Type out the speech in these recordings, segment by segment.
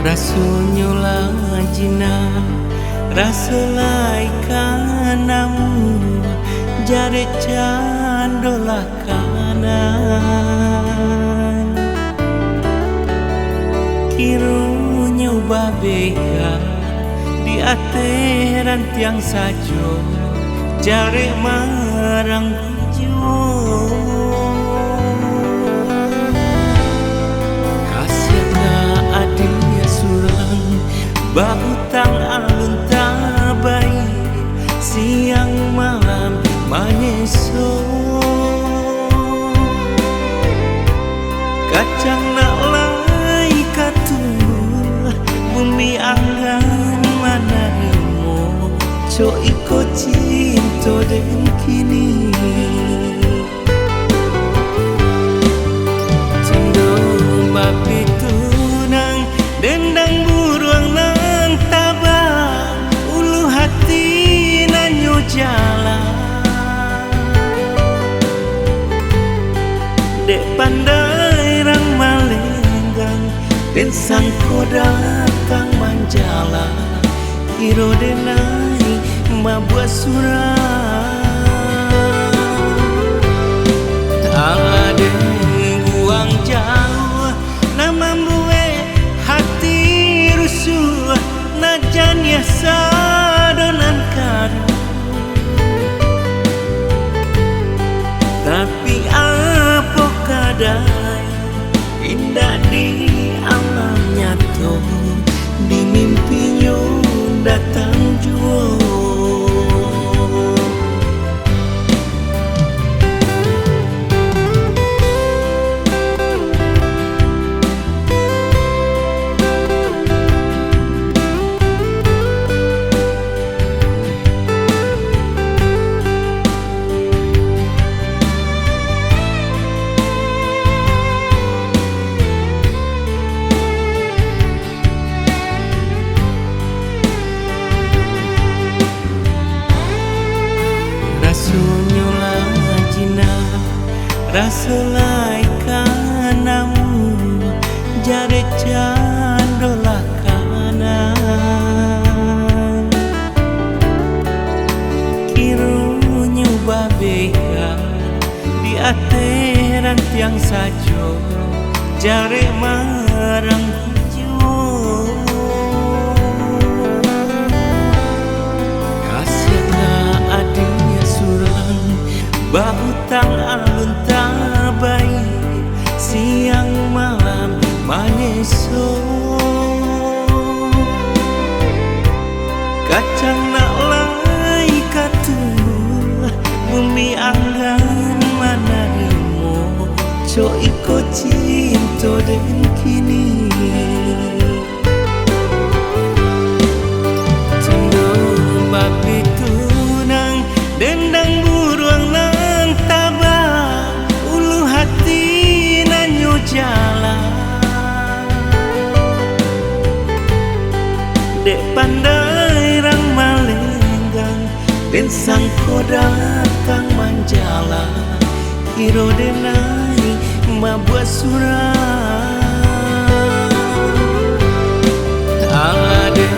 Rasulnya lajina rasulai kanamu jare candolah kanan kirunya babeka di ateran tiang sajo jare marang jo bahutang alun tabai siang malam manyeso kacang nak lai katul bumi anggan manarimo co iko cinta den kini cendong bapi tunang dendang buruang jalan dek pandai rang malenggang dan sangko datang manjala kiro denai mabuat surat ala den buang jauh nama mbue hati rusuh najan ya sadonan kadu tapi apa kadai indah di alam nyata di mimpinya datang jua rasulai kanamu jare candolah kanan kirunya babeka di ateran tiang sajo jare marang jo kasihna adanya surang bahutang alun tabai siang malam manyeso kacang nak lai katul bumi anggan manarimo co iko cinta den kini cendong bapi tunang dendang buruang jalan dek pandai rang malenggang dan sangko datang manjala kiro denai mabuat surat ala den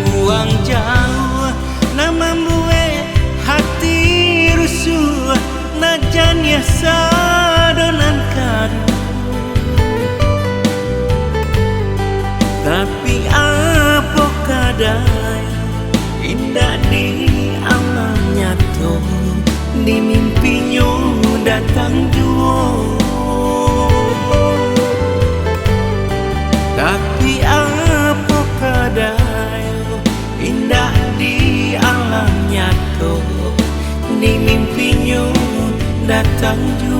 buang jauh nama mbue hati rusuh najan ya sadonan kadu tapi apa kadai indah di alam nyata di mimpinya datang jua tapi apa kadai indah di alam nyata di mimpinya datang jua